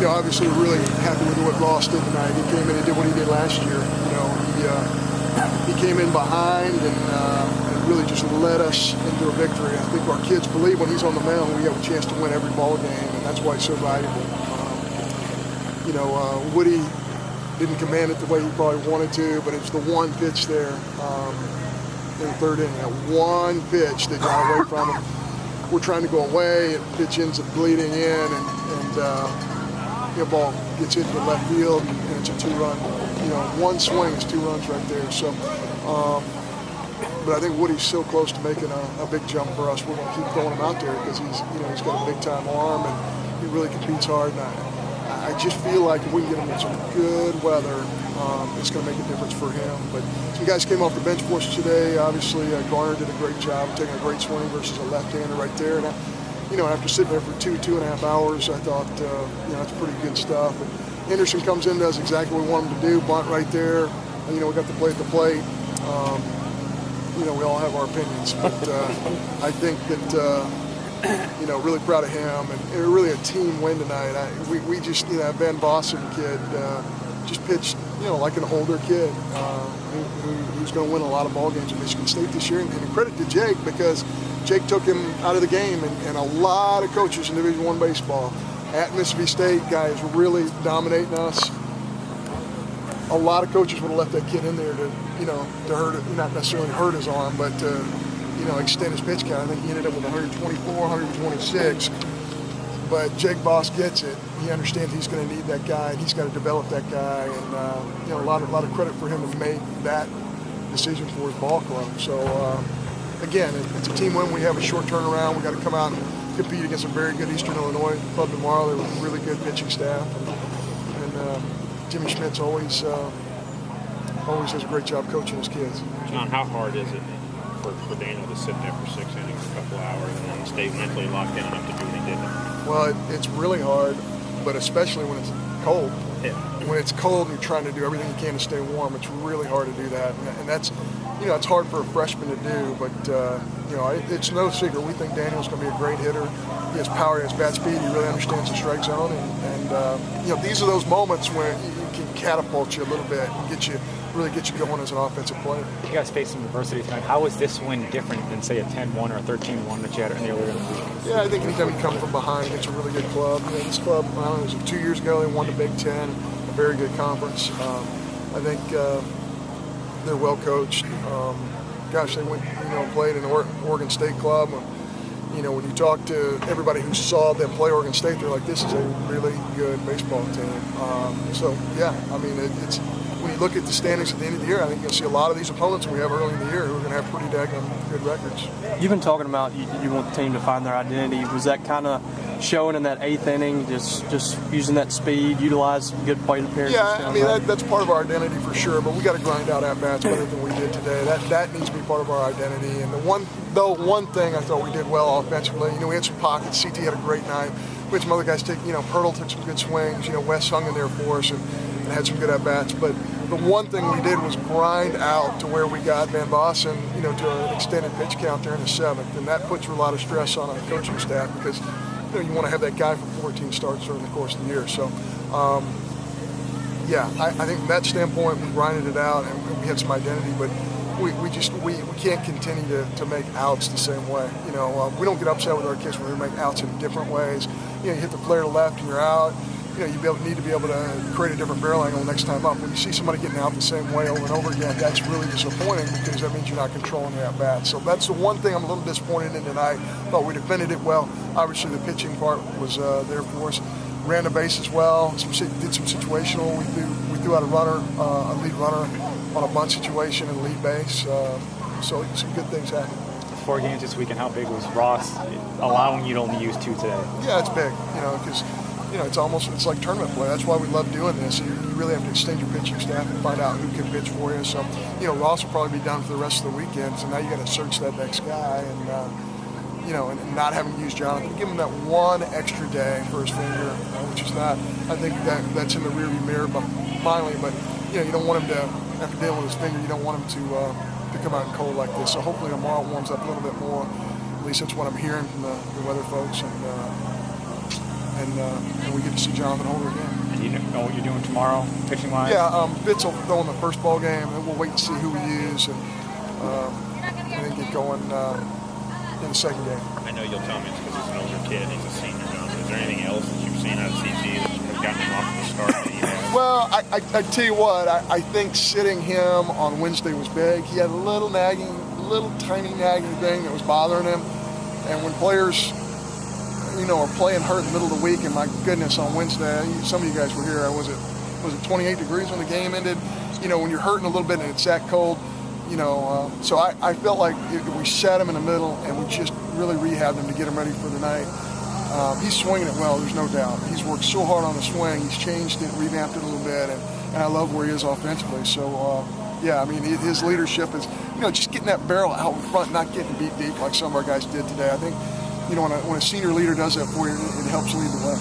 obviously we're really happy with what Ross did tonight. He came in and did what he did last year. He came in behind and really just led us into a victory. I think our kids believe when he's on the mound, we have a chance to win every ball game, and that's why it's so valuable. Woody didn't command it the way he probably wanted to, but it's the one pitch there in the third inning. That one pitch that got away from him. We're trying to go away, and pitch ends up bleeding in, and ball gets into left field, and it's a two-run. One swing is 2 runs right there. So, but I think Woody's so close to making a big jump for us. We're going to keep throwing him out there because he's got a big-time arm, and he really competes hard. And I just feel like if we can get him in some good weather, it's going to make a difference for him. But some guys came off the bench for us today. Obviously, Garner did a great job taking a great swing versus a left-hander right there. And after sitting there for 2.5 hours, I thought, that's pretty good stuff. And Henderson comes in, does exactly what we want him to do, bunt right there. We got the play at the plate. We all have our opinions, but I think that, really proud of him, and really a team win tonight. We just, that Ben Boston kid just pitched, like an older kid who's going to win a lot of ball games at Michigan State this year. And credit to Jake, because Jake took him out of the game, and a lot of coaches in Division I baseball at Mississippi State, guys really dominating us. A lot of coaches would have left that kid in there to hurt it, not necessarily hurt his arm, but to, extend his pitch count. I think he ended up with 124, 126. But Jake Boss gets it. He understands he's going to need that guy, and he's got to develop that guy. And a lot of credit for him to make that decision for his ball club. So again, it's a team win. We have a short turnaround. We got to come out and compete against a very good Eastern Illinois club tomorrow. They were a really good pitching staff, and Jimmy Schmidt's always does a great job coaching his kids. John, how hard is it for Daniel to sit there for 6 innings, a couple hours, and then stay mentally locked in enough to do what he did? Well, it's really hard, but especially when it's cold. Yeah. When it's cold and you're trying to do everything you can to stay warm, it's really hard to do that. And that's, it's hard for a freshman to do, but, it's no secret. We think Daniel's going to be a great hitter. He has power, he has bat speed, he really understands the strike zone. And these are those moments where you can catapult you a little bit and really get you going as an offensive player. You guys faced some adversity tonight. How is this win different than, say, a 10-1 or a 13-1 that you had earlier in the week? Yeah, I think anytime you come from behind against a really good club. This club, I don't know, it was 2 years ago, they won the Big Ten, a very good conference. I think they're well coached. They went, played in the Oregon State club. When you talk to everybody who saw them play Oregon State, they're like, this is a really good baseball team. It's when you look at the standings at the end of the year, I think you'll see a lot of these opponents we have early in the year who are going to have pretty daggone good records. You've been talking about you want the team to find their identity. Was that kind of showing in that 8th inning, just using that speed, utilize good plate appearances? Yeah, that's part of our identity for sure, but we got to grind out at-bats better than we did today. That needs to be part of our identity. And the one thing I thought we did well offensively, we had some pockets. CT had a great night. We had some other guys take, Pirtle took some good swings. Wes hung in there for us and had some good at-bats. But the one thing we did was grind out to where we got Van Bossen, to an extended pitch count there in the 7th. And that puts a lot of stress on our coaching staff because, you want to have that guy for 14 starts during the course of the year. So, I think from that standpoint, we grinded it out and we had some identity, but we can't continue to make outs the same way. We don't get upset with our kids when we make outs in different ways. You hit the flare to left and you're out. You need to be able to create a different barrel angle next time up. When you see somebody getting out the same way over and over again, that's really disappointing because that means you're not controlling the at-bat. So that's the one thing I'm a little disappointed in tonight. Thought we defended it well. Obviously, the pitching part was there for us. Ran the base as well. Did some situational. We threw out a lead runner on a bunt situation and lead base. So some good things happened. 4 games this weekend. How big was Ross allowing you to only use 2 today? Yeah, it's big. Because it's like tournament play. That's why we love doing this. You really have to extend your pitching staff and find out who can pitch for you. So, Ross will probably be done for the rest of the weekend. So now you got to search that next guy and and not having to use Jonathan. Give him that one extra day for his finger, which is not. I think that's in the rearview mirror, but finally. But you don't want him to after dealing with his finger. You don't want him to come out cold like this. So hopefully tomorrow it warms up a little bit more. At least that's what I'm hearing from the weather folks. And and we get to see Jonathan Holder again. And you know what you're doing tomorrow, pitching wise? Yeah, Fitz will throw in the first ball game, and we'll wait and see who we use, and then get going in the second game. I know you'll tell me it's because he's an older kid, he's a senior now, but is there anything else that you've seen out of CZ that has gotten him off the start that he has? Well, I tell you what, I think sitting him on Wednesday was big. He had a little tiny nagging thing that was bothering him, and when players, are playing hurt in the middle of the week, and my goodness, on Wednesday, some of you guys were here, was it 28 degrees when the game ended? When you're hurting a little bit and it's that cold, so I felt like we sat him in the middle and we just really rehabbed him to get him ready for the night. He's swinging it well, there's no doubt. He's worked so hard on the swing, he's changed it, revamped it a little bit, and I love where he is offensively. So, yeah, I mean, his leadership is, just getting that barrel out in front, not getting beat deep like some of our guys did today. I think, when a senior leader does that for you, it helps lead the way.